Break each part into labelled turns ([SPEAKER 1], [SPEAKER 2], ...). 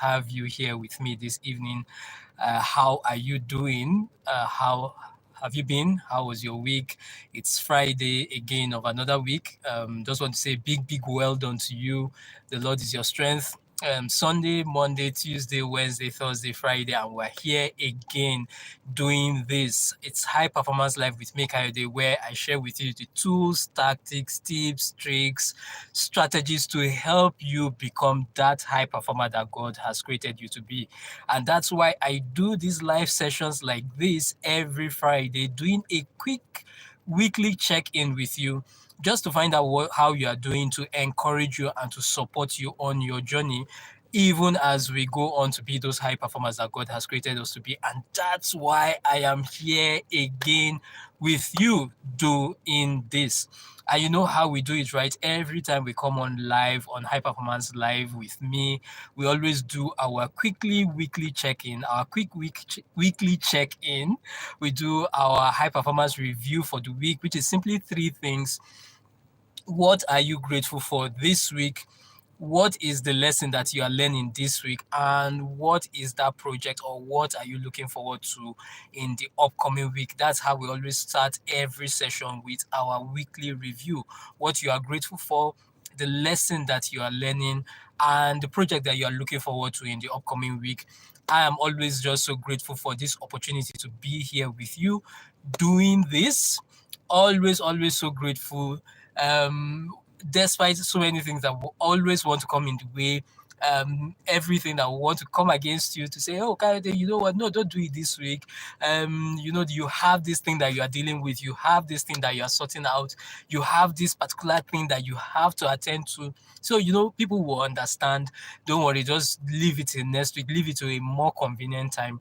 [SPEAKER 1] have you here with me this evening. How are you doing? How have you been? How was your week? It's Friday again of another week. Just want to say big well done to you. The Lord is your strength. Sunday, Monday, Tuesday, Wednesday, Thursday, Friday, and we're here again doing this. It's High Performance Life with me, Kayode, where I share with you the tools, tactics, tips, tricks, strategies to help you become that high performer that God has created you to be. And that's why I do these live sessions like this every Friday, doing a quick weekly check-in with you just to find out how you are doing, to encourage you and to support you on your journey, even as we go on to be those high performers that God has created us to be. And that's why I am here again with you doing this. And you know how we do it, right? Every time we come on live on High Performance Live with me, we always do our weekly check-in, our weekly check-in. We do our high performance review for the week, which is simply three things. What are you grateful for this week? What is the lesson that you are learning this week? And what is that project, or what are you looking forward to in the upcoming week? That's how we always start every session, with our weekly review. What you are grateful for, the lesson that you are learning, and the project that you are looking forward to in the upcoming week. I am always just so grateful for this opportunity to be here with you doing this. Always so grateful. Despite so many things that will always want to come in the way, everything that will want to come against you to say, oh, Kayode, you know what? No, don't do it this week. You have this thing that you are dealing with. You have this thing that you are sorting out. You have this particular thing that you have to attend to. So, people will understand. Don't worry, just leave it till next week. Leave it to a more convenient time.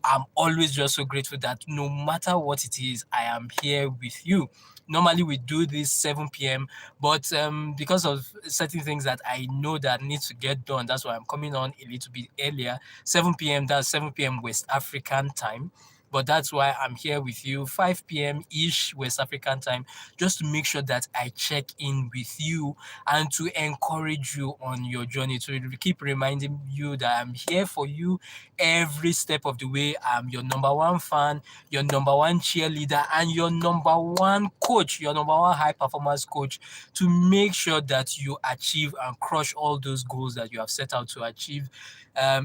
[SPEAKER 1] I'm always just so grateful that no matter what it is, I am here with you. Normally we do this 7 p.m., but because of certain things that I know that need to get done, that's why I'm coming on a little bit earlier. 7 p.m., that's 7 p.m. West African time. But that's why I'm here with you, 5 p.m.-ish West African time, just to make sure that I check in with you and to encourage you on your journey, to keep reminding you that I'm here for you every step of the way. I'm your number one fan, your number one cheerleader, and your number one coach, your number one high performance coach, to make sure that you achieve and crush all those goals that you have set out to achieve.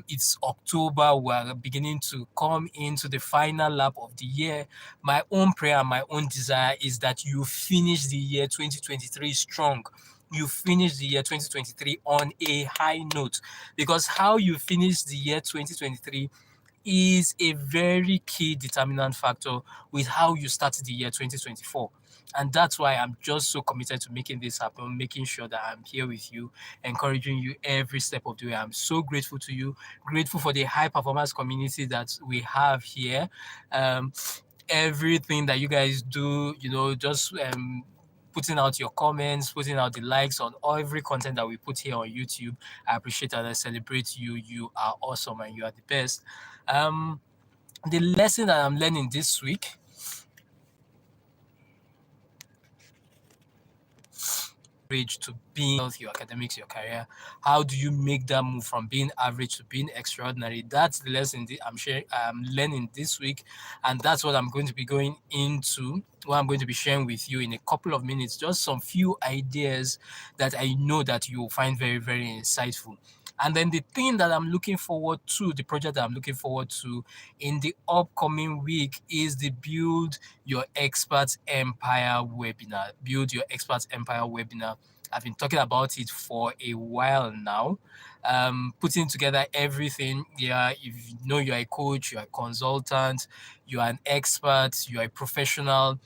[SPEAKER 1] It's October. We're beginning to come into the final lap of the year. My own prayer and my own desire is that you finish the year 2023 strong. You finish the year 2023 on a high note, because how you finish the year 2023 is a very key determinant factor with how you started the year 2024. And that's why I'm just so committed to making this happen, making sure that I'm here with you, encouraging you every step of the way. I'm so grateful to you, grateful for the high performance community that we have here. Um, Everything that you guys do, just putting out your comments, putting out the likes on every content that we put here on YouTube. I appreciate and I celebrate you. You are awesome and you are the best. Um, the lesson that I'm learning this week, to being your academics, your career. How do you make that move from being average to being extraordinary? That's the lesson that I'm learning this week, and that's what I'm going to be going into. What I'm going to be sharing with you in a couple of minutes. Just some few ideas that I know that you will find very, very insightful. And then the thing that I'm looking forward to, the project that I'm looking forward to in the upcoming week, is the Build Your Expert Empire webinar. Build Your Expert Empire webinar. I've been talking about it for a while now, putting together everything. Yeah, if you know you're a coach, you're a consultant, you're an expert, you're a professional,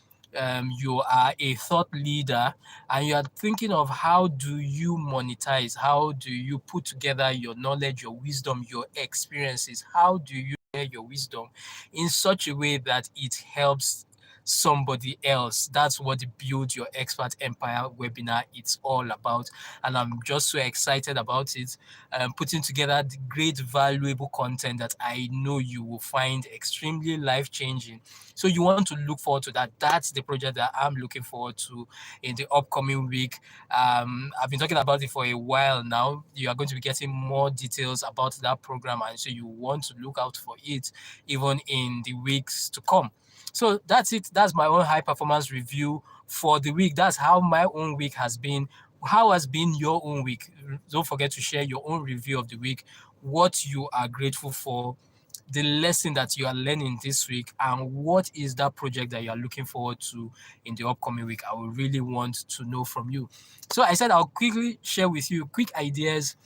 [SPEAKER 1] you are a thought leader, and you are thinking of how do you monetize, how do you put together your knowledge, your wisdom, your experiences, how do you share your wisdom in such a way that it helps somebody else. That's what the Build Your Expert Empire webinar it's all about. And I'm just so excited about it. Putting together the great, valuable content that I know you will find extremely life-changing. So you want to look forward to that. That's the project that I'm looking forward to in the upcoming week. I've been talking about it for a while now. You are going to be getting more details about that program, and so you want to look out for it even in the weeks to come. So that's it. That's my own high performance review for the week. That's how my own week has been. How has been your own week? Don't forget to share your own review of the week, what you are grateful for, the lesson that you are learning this week, and what is that project that you are looking forward to in the upcoming week. I would really want to know from you. So I said I'll quickly share with you quick ideas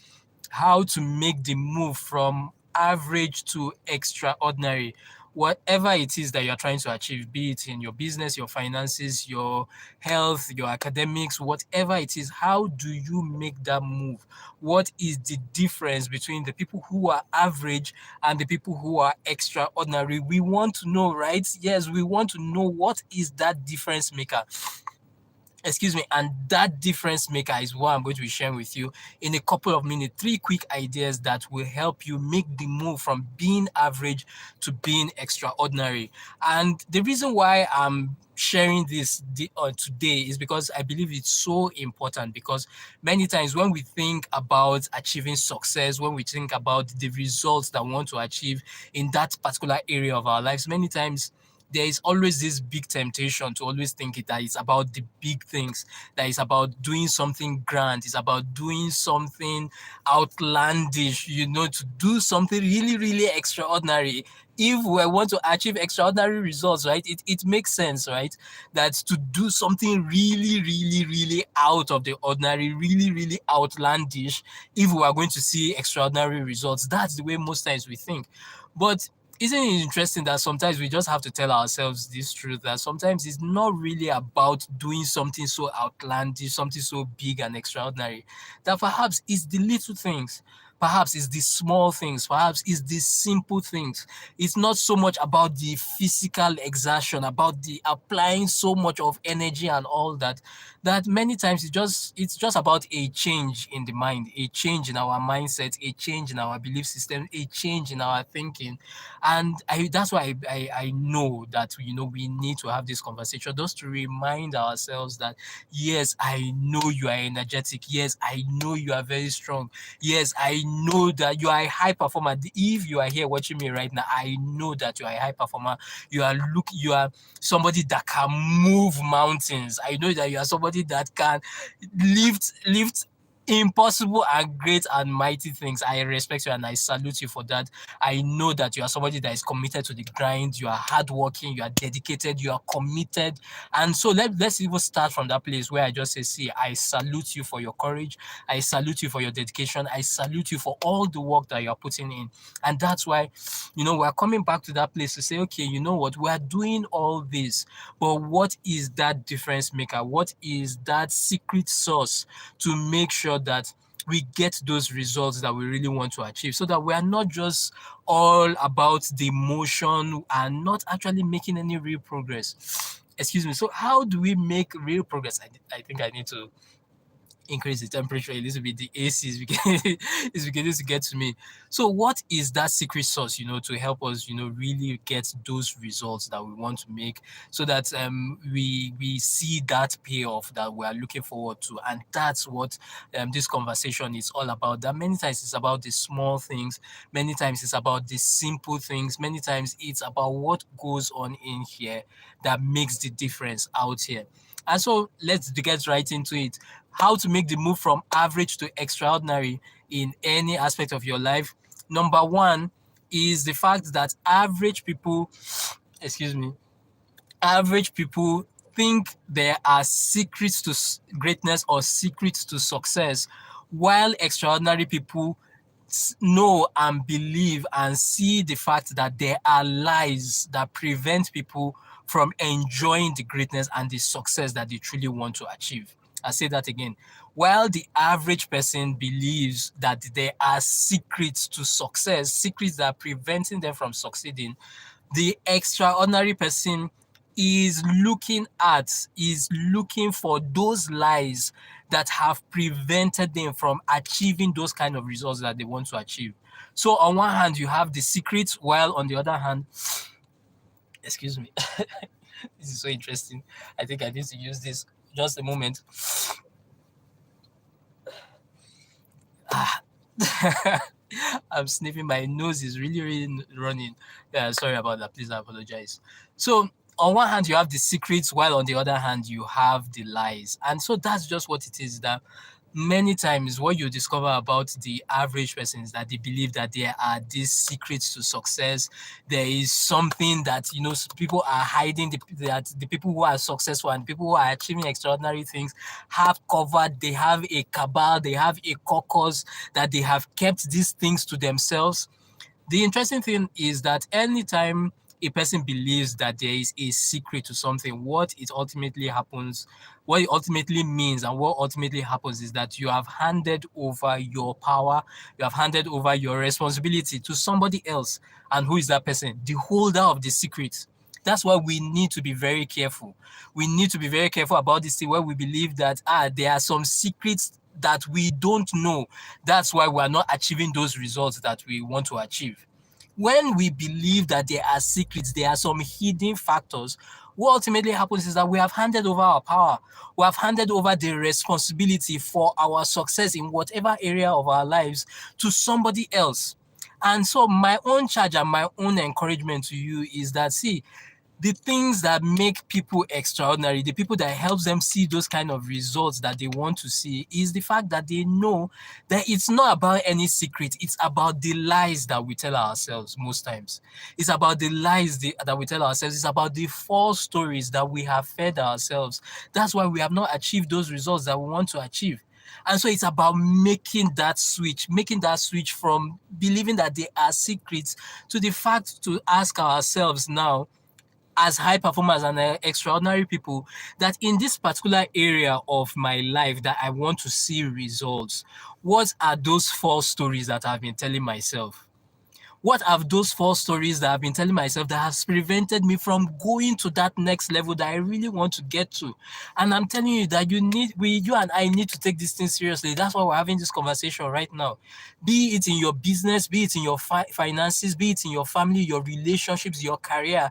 [SPEAKER 1] how to make the move from average to extraordinary. Whatever it is that you're trying to achieve, be it in your business, your finances, your health, your academics, whatever it is, how do you make that move? What is the difference between the people who are average and the people who are extraordinary? We want to know, right? Yes, we want to know what is that difference maker. Excuse me, and that difference maker is what I'm going to be sharing with you in a couple of minutes. 3 quick ideas that will help you make the move from being average to being extraordinary. And the reason why I'm sharing this today is because I believe it's so important, because many times when we think about achieving success, when we think about the results that we want to achieve in that particular area of our lives, many times there is always this big temptation to always think that it's about the big things, that it's about doing something grand, it's about doing something outlandish, to do something really, really extraordinary. If we want to achieve extraordinary results, right, it makes sense, right, that to do something really, really, really out of the ordinary, really, really outlandish, if we are going to see extraordinary results. That's the way most times we think. But isn't it interesting that sometimes we just have to tell ourselves this truth, that sometimes it's not really about doing something so outlandish, something so big and extraordinary, that perhaps it's the little things, perhaps it's the small things, perhaps it's the simple things. It's not so much about the physical exertion, about the applying so much of energy and all that, that many times it's just about a change in the mind, a change in our mindset, a change in our belief system, a change in our thinking. And that's why I know that we need to have this conversation, just to remind ourselves that yes, I know you are energetic, yes, I know you are very strong, yes, I know that you are a high performer. If you are here watching me right now, I know that you are a high performer. You are somebody that can move mountains. I know that you are somebody that can lift impossible and great and mighty things. I respect you and I salute you for that. I know that you are somebody that is committed to the grind, you are hardworking, you are dedicated, you are committed. And so let's even start from that place where I just say, see, I salute you for your courage, I salute you for your dedication, I salute you for all the work that you are putting in. And that's why, we're coming back to that place to say, okay, you know what, we are doing all this, but what is that difference maker? What is that secret sauce to make sure that we get those results that we really want to achieve, so that we are not just all about the motion and not actually making any real progress? Excuse me. So how do we make real progress? I think I need to increase the temperature a little bit. The AC is beginning to get to me. So what is that secret sauce, to help us, really get those results that we want to make, so that we see that payoff that we are looking forward to? And that's what this conversation is all about. That many times it's about the small things, many times it's about the simple things, many times it's about what goes on in here that makes the difference out here. And so let's get right into it. How to make the move from average to extraordinary in any aspect of your life. Number one is the fact that average people think there are secrets to greatness or secrets to success, while extraordinary people know and believe and see the fact that there are lies that prevent people from enjoying the greatness and the success that they truly want to achieve. I say that again. While the average person believes that there are secrets to success, secrets that are preventing them from succeeding, the extraordinary person is looking for those lies that have prevented them from achieving those kind of results that they want to achieve. So on one hand, you have the secrets, while on the other hand, excuse me, this is so interesting. I think I need to use this just a moment. I'm sniffing. My nose is really, really running. Yeah, sorry about that. Please, I apologize. So, on one hand, you have the secrets, while on the other hand, you have the lies. And so that's just what it is. That many times what you discover about the average person is that they believe that there are these secrets to success. There is something that, people are hiding, that the people who are successful and people who are achieving extraordinary things have covered. They have a cabal, they have a caucus, that they have kept these things to themselves. The interesting thing is that anytime a person believes that there is a secret to something, what it ultimately means and what ultimately happens is that you have handed over your power, you have handed over your responsibility to somebody else. And who is that person? The holder of the secret. That's why we need to be very careful. We need to be very careful about this thing where we believe that there are some secrets that we don't know. That's why we are not achieving those results that we want to achieve. When we believe that there are secrets, there are some hidden factors, what ultimately happens is that we have handed over our power. We have handed over the responsibility for our success in whatever area of our lives to somebody else. And so my own charge and my own encouragement to you is that, see, the things that make people extraordinary, the people that helps them see those kind of results that they want to see, is the fact that they know that it's not about any secret. It's about the lies that we tell ourselves most times. It's about the lies that we tell ourselves. It's about the false stories that we have fed ourselves. That's why we have not achieved those results that we want to achieve. And so it's about making that switch from believing that they are secrets to the fact to ask ourselves now, as high performers and extraordinary people, that in this particular area of my life that I want to see results, what are those false stories that I've been telling myself? What are those false stories that I've been telling myself that has prevented me from going to that next level that I really want to get to? And I'm telling you that you and I need to take this thing seriously. That's why we're having this conversation right now. Be it in your business, be it in your finances, be it in your family, your relationships, your career.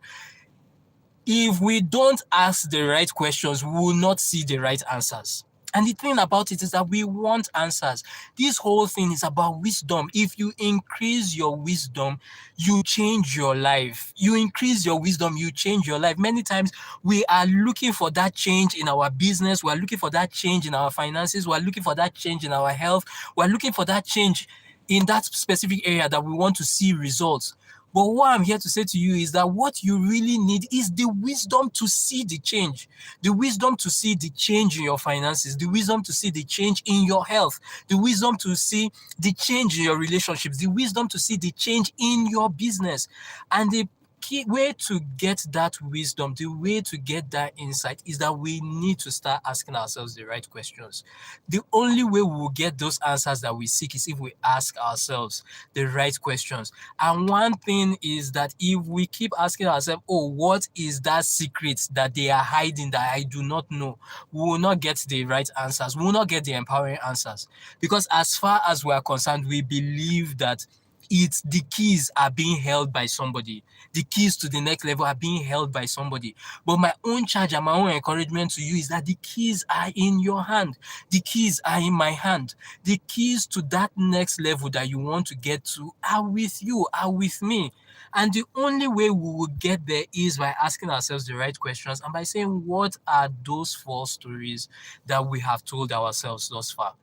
[SPEAKER 1] If we don't ask the right questions, we will not see the right answers. And the thing about it is that we want answers. This whole thing is about wisdom. If you increase your wisdom, you change your life. You increase your wisdom, you change your life. Many times we are looking for that change in our business. We are looking for that change in our finances. We are looking for that change in our health. We are looking for that change in that specific area that we want to see results. But what I'm here to say to you is that what you really need is the wisdom to see the change, the wisdom to see the change in your finances, the wisdom to see the change in your health, the wisdom to see the change in your relationships, the wisdom to see the change in your business. And the key way to get that wisdom, the way to get that insight, is that we need to start asking ourselves the right questions. The only way we will get those answers that we seek is if we ask ourselves the right questions. And one thing is that if we keep asking ourselves, oh, what is that secret that they are hiding that I do not know, we will not get the right answers. We will not get the empowering answers. Because as far as we are concerned, we believe that the keys are being held by somebody. The keys to the next level are being held by somebody. But my own charge and my own encouragement to you is that the keys are in your hand. The keys are in my hand. The keys to that next level that you want to get to are with you, are with me. And the only way we will get there is by asking ourselves the right questions and by saying, what are those false stories that we have told ourselves thus far?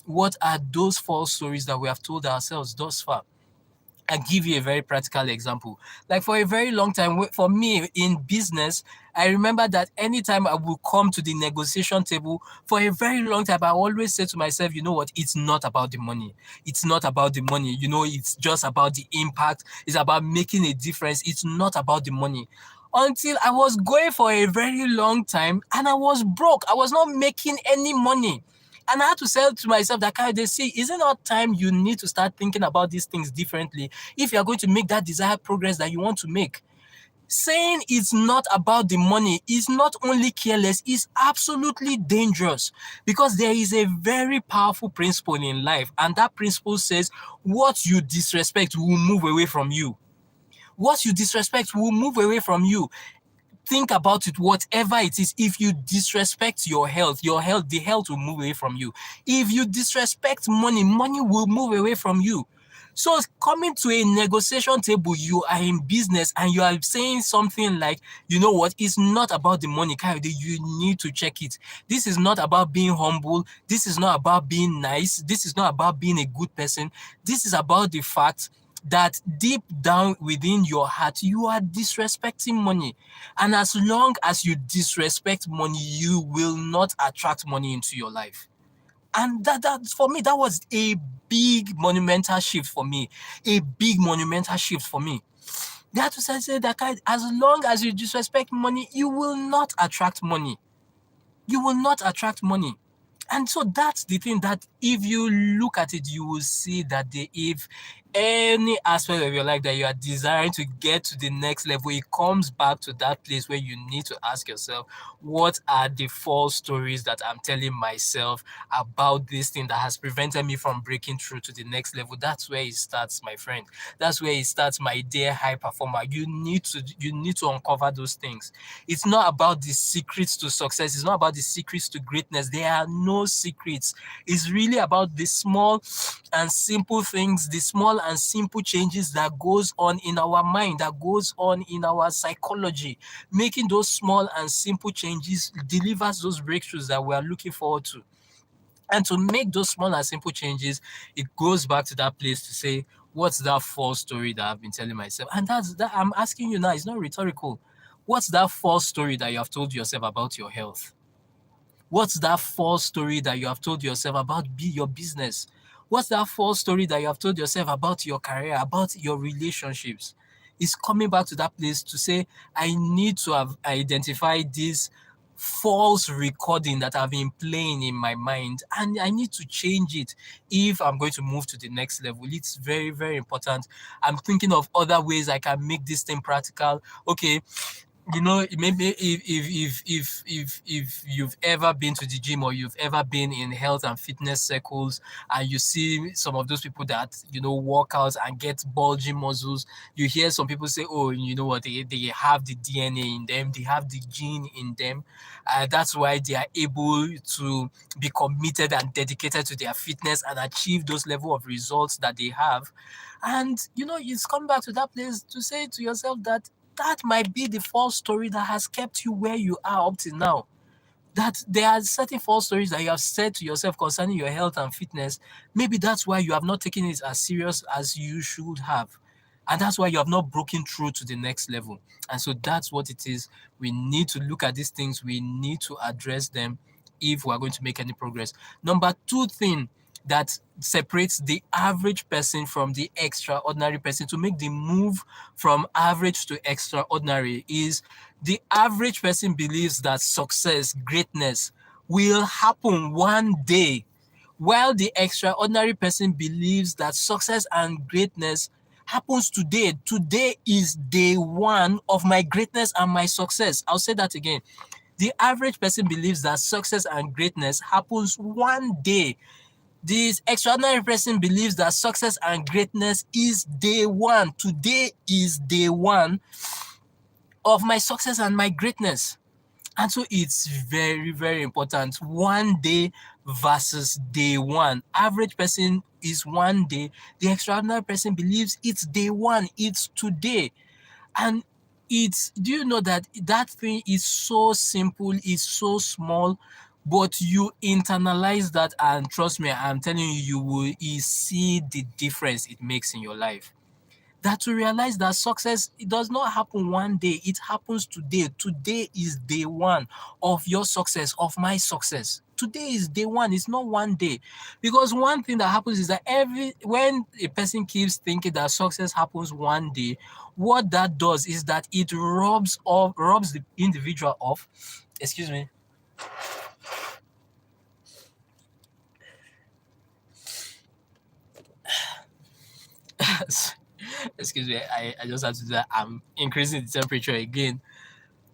[SPEAKER 1] What are those false stories that we have told ourselves thus far? I'll give you a very practical example. Like for a very long time, for me in business, I remember that anytime I would come to the negotiation table, for a very long time, I always said to myself, you know what, it's not about the money. It's not about the money. It's just about the impact. It's about making a difference. It's not about the money. Until I was going for a very long time and I was broke. I was not making any money. And I had to say to myself that, they see, is it not time you need to start thinking about these things differently if you're going to make that desired progress that you want to make? Saying it's not about the money is not only careless, it's absolutely dangerous, because there is a very powerful principle in life, and that principle says what you disrespect will move away from you. What you disrespect will move away from you. Think about it, whatever it is. If you disrespect your health, the health will move away from you. If you disrespect money, money will move away from you. So coming to a negotiation table, you are in business and you are saying something like, you know what, it's not about the money, Kayode, you need to check it. This is not about being humble. This is not about being nice. This is not about being a good person. This is about the fact that deep down within your heart, you are disrespecting money. And as long as you disrespect money, you will not attract money into your life. And that for me, that was a big monumental shift for me. A big monumental shift for me. That was, I said, that as long as you disrespect money, you will not attract money. You will not attract money. And so that's the thing, that if you look at it, you will see that if any aspect of your life that you are desiring to get to the next level, it comes back to that place where you need to ask yourself, what are the false stories that I'm telling myself about this thing that has prevented me from breaking through to the next level? That's where it starts, my friend. That's where it starts, my dear high performer. You need to uncover those things. It's not about the secrets to success. It's not about the secrets to greatness. There are no secrets. It's really about the small and simple things, the small and simple changes that goes on in our mind, that goes on in our psychology. Making those small and simple changes delivers those breakthroughs that we are looking forward to. And to make those small and simple changes, it goes back to that place to say, what's that false story that I've been telling myself? And that's that I'm asking you now, it's not rhetorical. What's that false story that you have told yourself about your health? What's that false story that you have told yourself about your business? What's that false story that you have told yourself about your career, about your relationships? It's coming back to that place to say, I need to have identified this false recording that I've been playing in my mind, and I need to change it if I'm going to move to the next level. It's very, very important. I'm thinking of other ways I can make this thing practical. Okay, maybe if you've ever been to the gym, or you've ever been in health and fitness circles, and you see some of those people that work out and get bulging muscles, you hear some people say, oh, you know what, they have the DNA in them, they have the gene in them. That's why they are able to be committed and dedicated to their fitness and achieve those level of results that they have. And it's come back to that place to say to yourself that might be the false story that has kept you where you are up till now. That there are certain false stories that you have said to yourself concerning your health and fitness. Maybe that's why you have not taken it as serious as you should have. And that's why you have not broken through to the next level. And so that's what it is. We need to look at these things. We need to address them if we're going to make any progress. Number two thing that separates the average person from the extraordinary person, to make the move from average to extraordinary, is the average person believes that success, greatness will happen one day, while the extraordinary person believes that success and greatness happens today. Today is day one of my greatness and my success. I'll say that again. The average person believes that success and greatness happens one day. This extraordinary person believes that success and greatness is day one. Today is day one of my success and my greatness. And so it's very, very important. One day versus day one. Average person is one day. The extraordinary person believes it's day one. It's today. And do you know that thing is so simple, it's so small, but you internalize that, and trust me, I'm telling you, you will see the difference it makes in your life. That to realize that success, it does not happen one day, it happens today. Today is day one of your success, of my success. Today is day one, it's not one day. Because one thing that happens is that when a person keeps thinking that success happens one day, what that does is that it robs the individual of, excuse me, Excuse me, I just have to do that. I'm increasing the temperature again.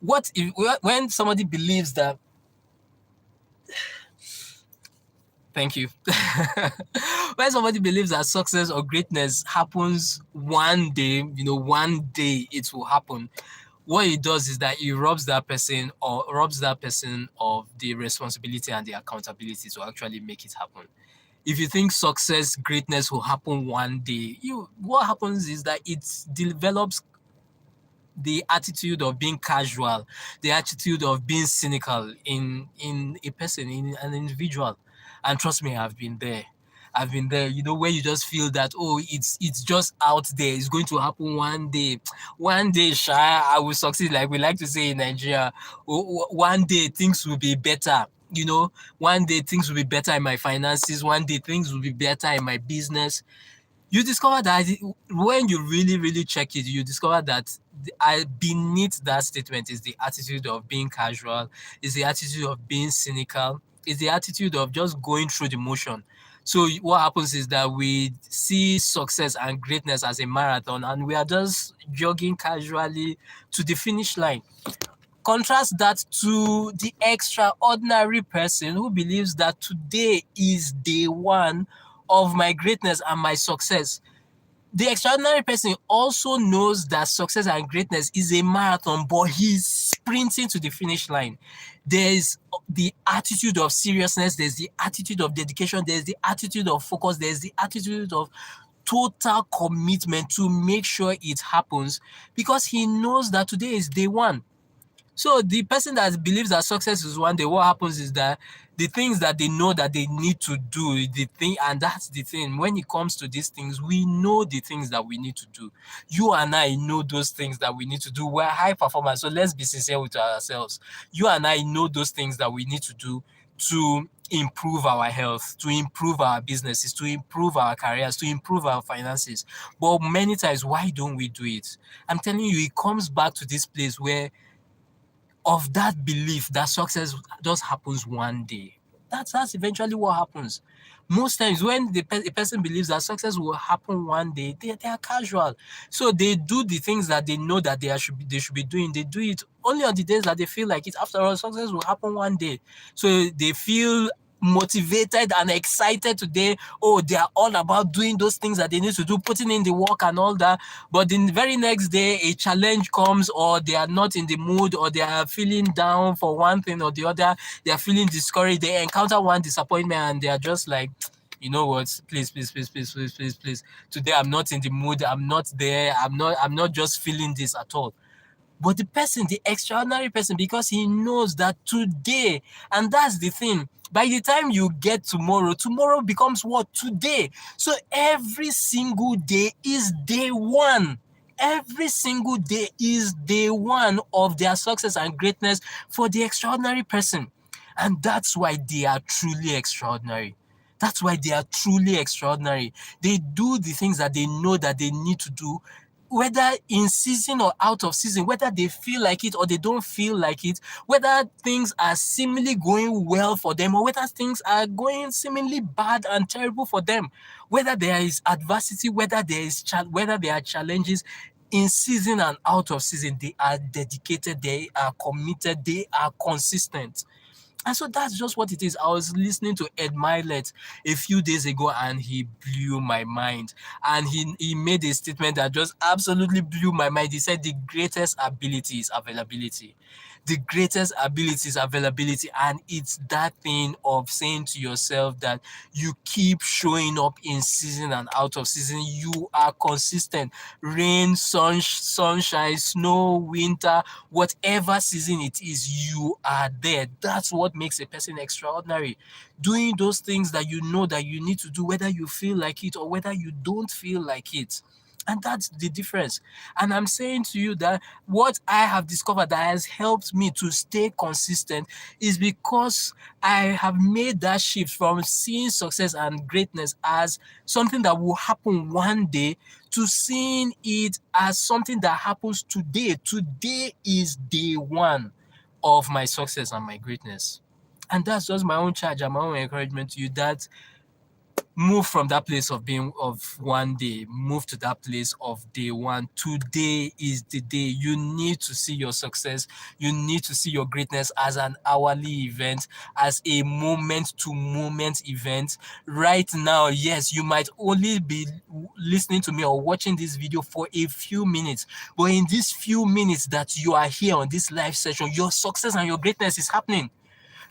[SPEAKER 1] What if when somebody believes that thank you. When somebody believes that success or greatness happens one day, one day it will happen. What it does is that it robs that person of the responsibility and the accountability to actually make it happen. If you think success, greatness will happen one day, what happens is that it develops the attitude of being casual, the attitude of being cynical in a person, in an individual. And trust me, I've been there. I've been there, where you just feel that, oh, it's just out there. It's going to happen one day. One day, Sha, I will succeed. Like we like to say in Nigeria, one day things will be better. One day things will be better in my finances. One day things will be better in my business. You discover that when you really, really check it, you discover that beneath that statement is the attitude of being casual, is the attitude of being cynical, is the attitude of just going through the motion. So what happens is that we see success and greatness as a marathon, and we are just jogging casually to the finish line. Contrast that to the extraordinary person who believes that today is day one of my greatness and my success. The extraordinary person also knows that success and greatness is a marathon, but he's sprinting to the finish line. There's the attitude of seriousness, there's the attitude of dedication, there's the attitude of focus, there's the attitude of total commitment to make sure it happens, because he knows that today is day one. So the person that believes that success is one day, what happens is that the things that they know that they need to do, and that's the thing. When it comes to these things, we know the things that we need to do. You and I know those things that we need to do. We're high performers, so let's be sincere with ourselves. You and I know those things that we need to do to improve our health, to improve our businesses, to improve our careers, to improve our finances. But many times, why don't we do it? I'm telling you, it comes back to this place where of that belief that success just happens one day. That's eventually what happens. Most times when a person believes that success will happen one day, they are casual. So they do the things that they know that they should be doing. They do it only on the days that they feel like it. After all, success will happen one day. So they feel motivated and excited today. Oh, they are all about doing those things that they need to do, putting in the work and all that. But the very next day, a challenge comes, or they are not in the mood, or they are feeling down for one thing or the other. They are feeling discouraged. They encounter one disappointment, and they are just like, you know what, please, please, please, please, please, please, please. Today I'm not in the mood. I'm not there. I'm not just feeling this at all. But the person, the extraordinary person, because he knows that today, and that's the thing, by the time you get tomorrow, tomorrow becomes what? Today. So every single day is day one. Every single day is day one of their success and greatness for the extraordinary person. And that's why they are truly extraordinary. That's why they are truly extraordinary. They do the things that they know that they need to do, whether in season or out of season, whether they feel like it or they don't feel like it, whether things are seemingly going well for them or whether things are going seemingly bad and terrible for them, whether there is adversity, whether there are challenges, in season and out of season, they are dedicated, they are committed, they are consistent. And so that's just what it is. I was listening to Ed Milet a few days ago and he blew my mind. And he made a statement that just absolutely blew my mind. He said the greatest ability is availability. The greatest ability is availability. And it's that thing of saying to yourself that you keep showing up in season and out of season. You are consistent. Rain, sunshine, snow, winter, whatever season it is, you are there. That's what makes a person extraordinary. Doing those things that you know that you need to do, whether you feel like it or whether you don't feel like it. And that's the difference. And I'm saying to you that what I have discovered that has helped me to stay consistent is because I have made that shift from seeing success and greatness as something that will happen one day to seeing it as something that happens today. Today is day one of my success and my greatness. And that's just my own charge and my own encouragement to you, that Move from that place of being of one day, move to that place of day one. Today is the day. You need to see your success, you need to see your greatness as an hourly event, as a moment to moment event. Right now, yes, you might only be listening to me or watching this video for a few minutes, but in these few minutes that you are here on this live session, your success and your greatness is happening.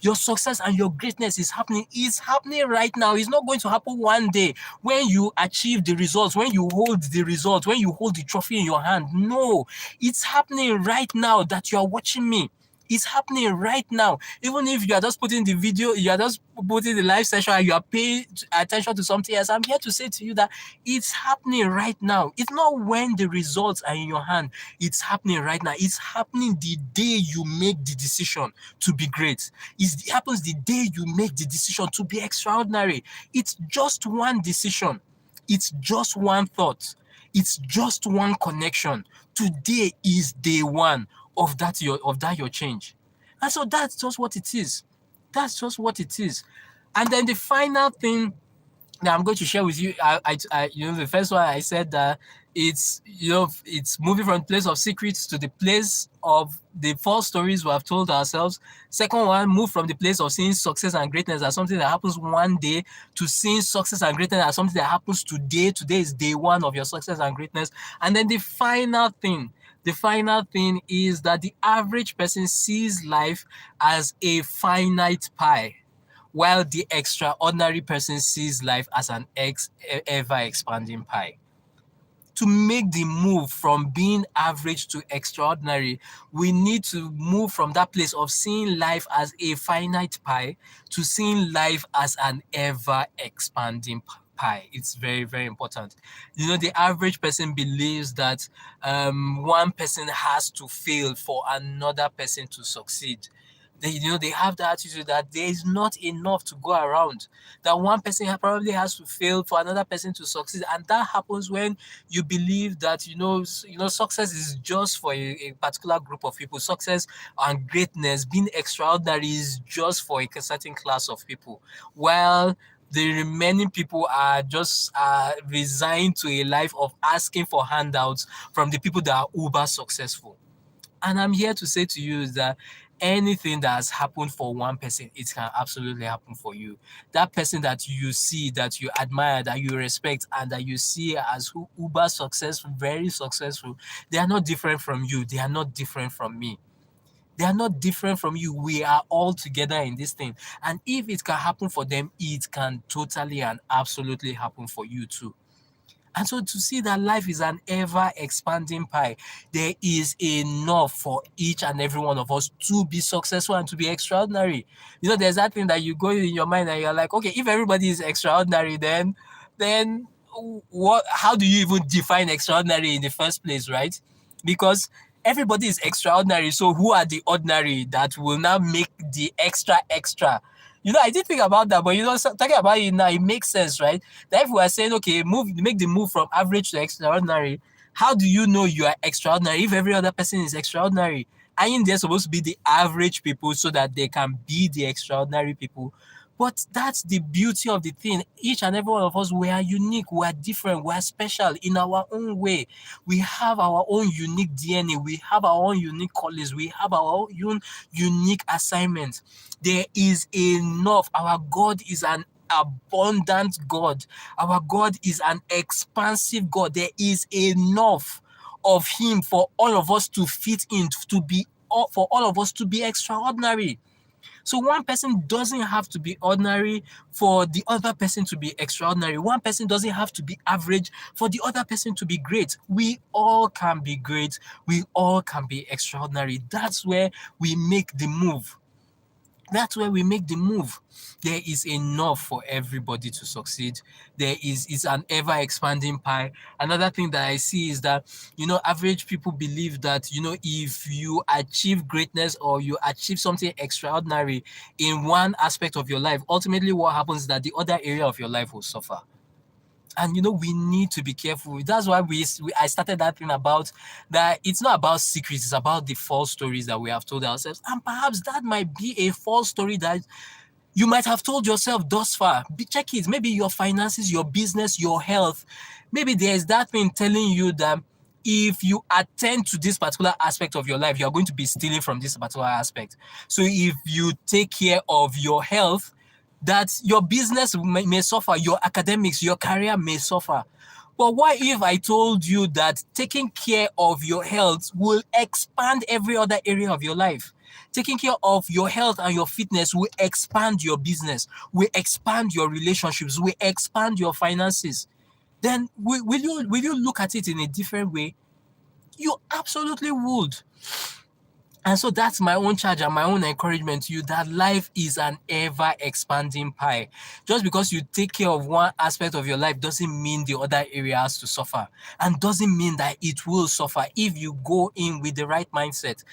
[SPEAKER 1] Your success and your greatness is happening. It's happening right now. It's not going to happen one day when you achieve the results, when you hold the results, when you hold the trophy in your hand. No, it's happening right now that you are watching me. It's happening right now. Even if you are just putting the video, you are just putting the live session and you are paying attention to something else, I'm here to say to you that it's happening right now. It's not when the results are in your hand. It's happening right now. It's happening the day you make the decision to be great. It happens the day you make the decision to be extraordinary. It's just one decision. It's just one thought. It's just one connection. Today is day one of that your change. And so that's just what it is. That's just what it is. And then the final thing that I'm going to share with you, the first one I said that it's moving from the place of secrets to the place of the false stories we have told ourselves. Second one, move from the place of seeing success and greatness as something that happens one day to seeing success and greatness as something that happens today. Today is day one of your success and greatness. And then the final thing is that the average person sees life as a finite pie, while the extraordinary person sees life as an ever-expanding pie. To make the move from being average to extraordinary, we need to move from that place of seeing life as a finite pie to seeing life as an ever-expanding pie. It's very, very important. The average person believes that one person has to fail for another person to succeed. They have the attitude that there is not enough to go around, that one person probably has to fail for another person to succeed. And that happens when you believe that success is just for a particular group of people. Success and greatness, being extraordinary, is just for a certain class of people, while the remaining people are just resigned to a life of asking for handouts from the people that are uber successful. And I'm here to say to you is that anything that has happened for one person, it can absolutely happen for you. That person that you see, that you admire, that you respect, and that you see as uber successful, very successful, they are not different from you. They are not different from me. They are not different from you. We are all together in this thing. And if it can happen for them, it can totally and absolutely happen for you too. And so to see that life is an ever-expanding pie, there is enough for each and every one of us to be successful and to be extraordinary. There's that thing that you go in your mind and you're like, okay, if everybody is extraordinary, then what? How do you even define extraordinary in the first place, right? Because everybody is extraordinary. So who are the ordinary that will now make the extra? I did think about that, but talking about it now, it makes sense, right? That if we are saying, okay, make the move from average to extraordinary, how do you know you are extraordinary if every other person is extraordinary? Aren't they supposed to be the average people so that they can be the extraordinary people? But that's the beauty of the thing. Each and every one of us, we are unique, we are different, we are special in our own way. We have our own unique DNA, we have our own unique callings, we have our own unique assignments. There is enough. Our God is an abundant God. Our God is an expansive God. There is enough of Him for all of us to fit in, for all of us to be extraordinary. So one person doesn't have to be ordinary for the other person to be extraordinary. One person doesn't have to be average for the other person to be great. We all can be great. We all can be extraordinary. That's where we make the move. That's where we make the move. There is enough for everybody to succeed. It's an ever-expanding pie. Another thing that I see is that, average people believe that, if you achieve greatness or you achieve something extraordinary in one aspect of your life, ultimately what happens is that the other area of your life will suffer. And we need to be careful. That's why I started that thing about that. It's not about secrets, it's about the false stories that we have told ourselves. And perhaps that might be a false story that You might have told yourself thus far, check it, maybe your finances, your business, your health, maybe there's that thing telling you that if you attend to this particular aspect of your life, you're going to be stealing from this particular aspect. So if you take care of your health, that your business may suffer, your academics, your career may suffer. But what if I told you that taking care of your health will expand every other area of your life? Taking care of your health and your fitness will expand your business, will expand your relationships, will expand your finances. Then will you look at it in a different way? You absolutely would. And so that's my own charge and my own encouragement to you, that life is an ever expanding pie. Just because you take care of one aspect of your life doesn't mean the other area has to suffer, and doesn't mean that it will suffer if you go in with the right mindset.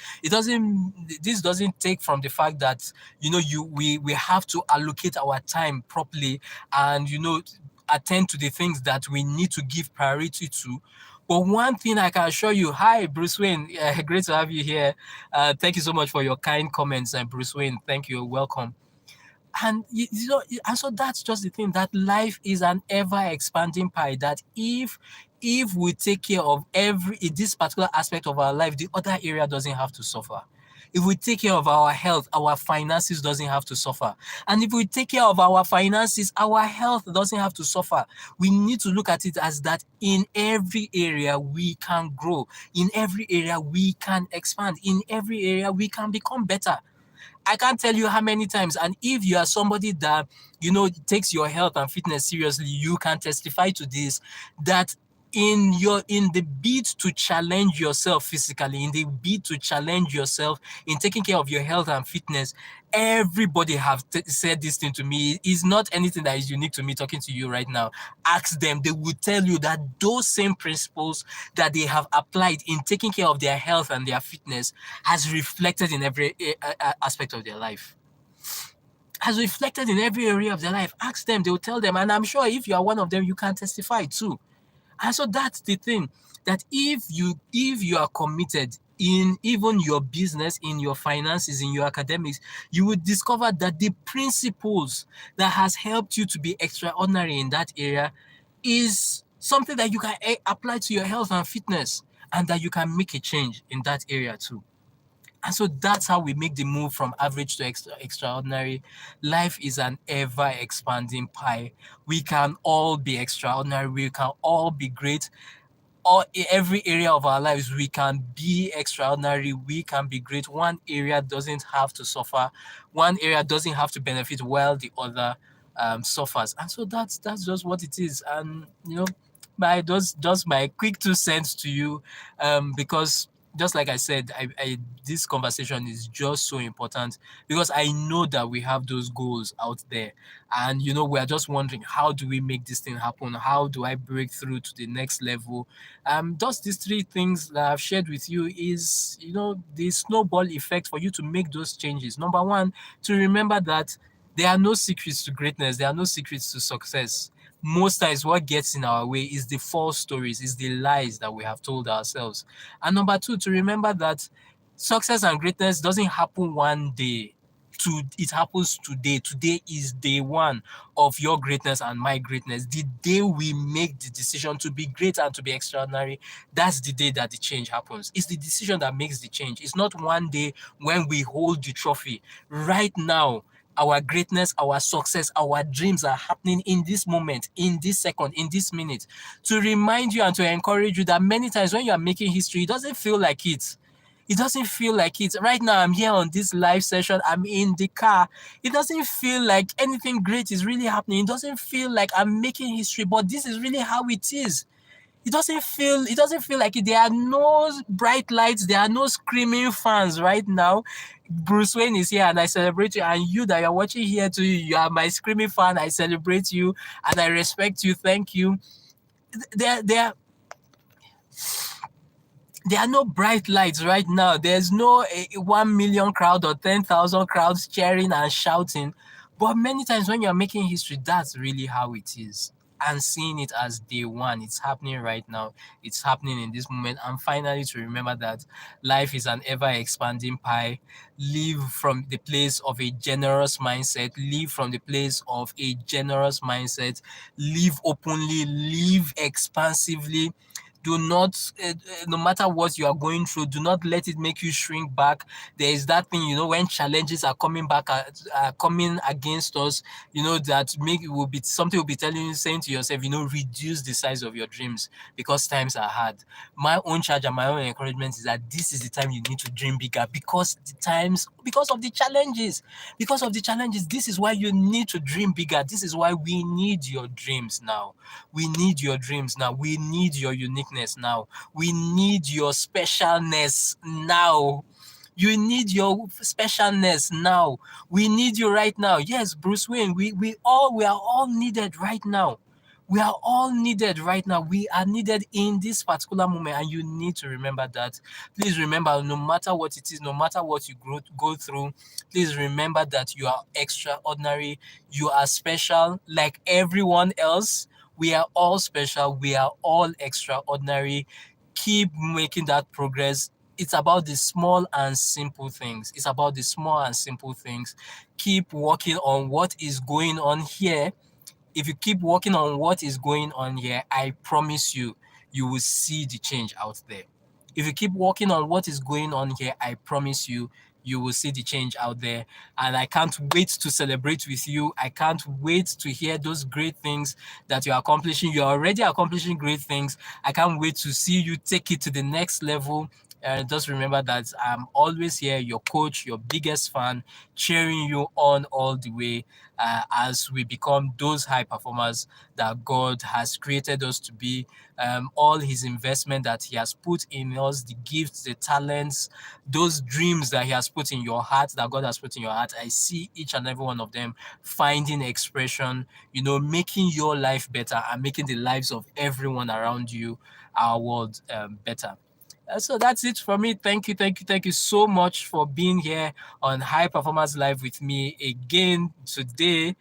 [SPEAKER 1] This doesn't take from the fact that, we have to allocate our time properly and, attend to the things that we need to give priority to. But one thing I can assure you, hi, Bruce Wayne, great to have you here. Thank you so much for your kind comments, and Bruce Wayne, thank you, welcome. And and so that's just the thing, that life is an ever expanding pie. That if we take care of this particular aspect of our life, the other area doesn't have to suffer. If we take care of our health, our finances doesn't have to suffer. And if we take care of our finances, our health doesn't have to suffer. We need to look at it as that in every area we can grow, in every area we can expand, in every area we can become better. I can't tell you how many times, and if you are somebody that, takes your health and fitness seriously, you can testify to this, that in the bid to challenge yourself physically, in the bid to challenge yourself in taking care of your health and fitness, everybody have said this thing to me. It's not anything that is unique to me talking to you right now. Ask them, they will tell you that those same principles that they have applied in taking care of their health and their fitness has reflected in every aspect of their life. Has reflected in every area of their life. Ask them, they will tell them, and I'm sure if you are one of them, you can testify too. And so that's the thing, that if you are committed in even your business, in your finances, in your academics, you will discover that the principles that has helped you to be extraordinary in that area is something that you can apply to your health and fitness, and that you can make a change in that area too. And so that's how we make the move from average to extraordinary. Life is an ever expanding pie. We can all be extraordinary. We can all be great. Or every area of our lives, we can be extraordinary. We can be great. One area doesn't have to suffer. One area doesn't have to benefit while the other suffers. And so that's just what it is. And just my quick 2 cents to you, because just like I said, this conversation is just so important, because I know that we have those goals out there, and we are just wondering, how do we make this thing happen? How do I break through to the next level? Just these 3 things that I've shared with you is, the snowball effect for you to make those changes. Number one, to remember that there are no secrets to greatness. There are no secrets to success. Most times what gets in our way is the false stories, is the lies that we have told ourselves. And number two, to remember that success and greatness doesn't happen one day. It happens today. Today is day one of your greatness and my greatness. The day we make the decision to be great and to be extraordinary, that's the day that the change happens. It's the decision that makes the change. It's not one day when we hold the trophy. Right now, our greatness, our success, our dreams are happening in this moment, in this second, in this minute, to remind you and to encourage you that many times when you are making history, it doesn't feel like it. It doesn't feel like it. Right now, I'm here on this live session. I'm in the car. It doesn't feel like anything great is really happening. It doesn't feel like I'm making history, but this is really how it is. It doesn't feel like it. There are no bright lights. There are no screaming fans right now. Bruce Wayne is here and I celebrate you. And you that you're watching here too, you are my screaming fan. I celebrate you and I respect you. Thank you. There are no bright lights right now. There's no 1 million crowd or 10,000 crowds cheering and shouting. But many times when you're making history, that's really how it is. and seeing it as day one. It's happening right now. It's happening in this moment. And finally, to remember that life is an ever expanding pie. Live from the place of a generous mindset. Live from the place of a generous mindset. Live openly. Live expansively. Do not, no matter what you are going through, do not let it make you shrink back. There is that thing, when challenges are coming back, are coming against us, that will be something will be telling you, saying to yourself, reduce the size of your dreams because times are hard. My own charge and my own encouragement is that this is the time you need to dream bigger because of the challenges, this is why you need to dream bigger. This is why we need your dreams now. We need your dreams now. We need your uniqueness now. We need your specialness now. You need your specialness now. We need you right now. Yes, Bruce Wayne, we are all needed right now. We are all needed right now. We are needed in this particular moment, and you need to remember that. Please remember, no matter what it is, no matter what you go through, please remember that you are extraordinary. You are special like everyone else. We are all special. We are all extraordinary. Keep making that progress. It's about the small and simple things. It's about the small and simple things. Keep working on what is going on here. If you keep working on what is going on here, I promise you, you will see the change out there. If you keep working on what is going on here, I promise you, you will see the change out there. And I can't wait to celebrate with you. I can't wait to hear those great things that you're accomplishing. You're already accomplishing great things. I can't wait to see you take it to the next level. Just remember that I'm always here, your coach, your biggest fan, cheering you on all the way as we become those high performers that God has created us to be. All his investment that he has put in us, the gifts, the talents, those dreams that he has put in your heart, that God has put in your heart, I see each and every one of them finding expression, making your life better and making the lives of everyone around you, our world, better. So that's it for me. Thank you so much for being here on High Performance Live with me again today.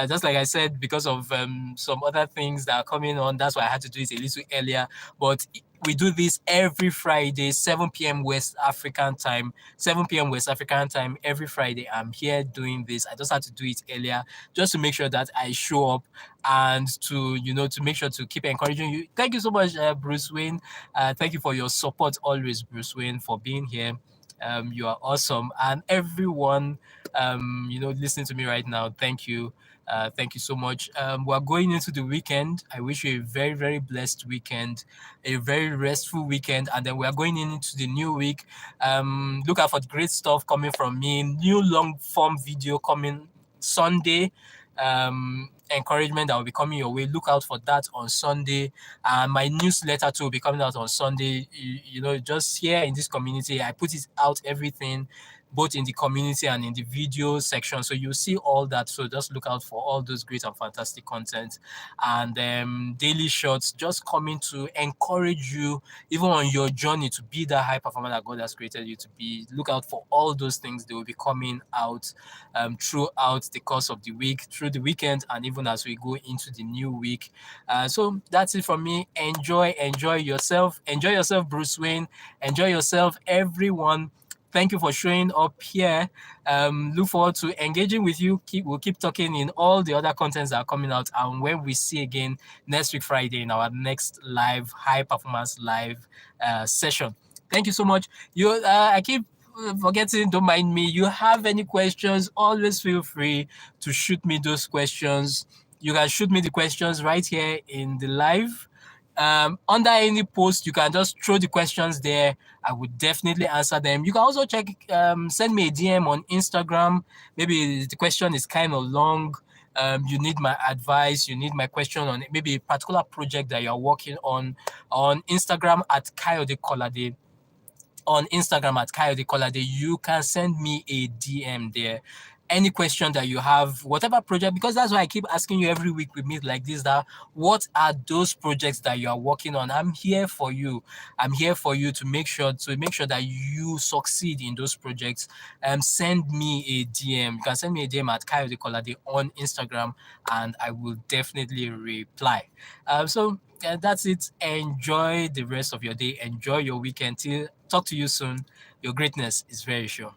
[SPEAKER 1] Just like I said, because of some other things that are coming on, that's why I had to do it a little earlier. But we do this every Friday, 7 p.m. West African time. 7 p.m. West African time every Friday. I'm here doing this. I just had to do it earlier just to make sure that I show up and to make sure to keep encouraging you. Thank you so much, Bruce Wayne. Thank you for your support always, Bruce Wayne, for being here. You are awesome. And everyone, listening to me right now, thank you. Thank you so much. We're going into the weekend. I wish you a very, very blessed weekend, a very restful weekend. And then we're going into the new week. Look out for great stuff coming from me. New long form video coming Sunday. Encouragement that will be coming your way. Look out for that on Sunday. My newsletter too will be coming out on Sunday. Just here in this community, I put it out everything, both in the community and in the video section. So you'll see all that. So just look out for all those great and fantastic content. And daily shots just coming to encourage you, even on your journey to be that high performer that God has created you to be. Look out for all those things. They will be coming out throughout the course of the week, through the weekend, and even as we go into the new week. So that's it from me. Enjoy yourself. Enjoy yourself, Bruce Wayne. Enjoy yourself, everyone. Thank you for showing up here. Look forward to engaging with you. We'll keep talking in all the other contents that are coming out. And when we see again next week, Friday, in our next live, high performance live session. Thank you so much. I keep forgetting, don't mind me. You have any questions, always feel free to shoot me those questions. You can shoot me the questions right here in the live. Under any post, you can just throw the questions there. I would definitely answer them. You can also send me a DM on Instagram. Maybe the question is kind of long. You need my advice, you need my question on maybe a particular project that you're working on Instagram at Kayode Kolade. On Instagram at Kayode Kolade, you can send me a DM there any question that you have, whatever project, because that's why I keep asking you every week we meet like this, that what are those projects that you are working on? I'm here for you. I'm here for you to make sure that you succeed in those projects. Send me a DM. You can send me a DM at Kayode Kolade on Instagram, and I will definitely reply. So that's it. Enjoy the rest of your day. Enjoy your weekend. Till talk to you soon. Your greatness is very sure.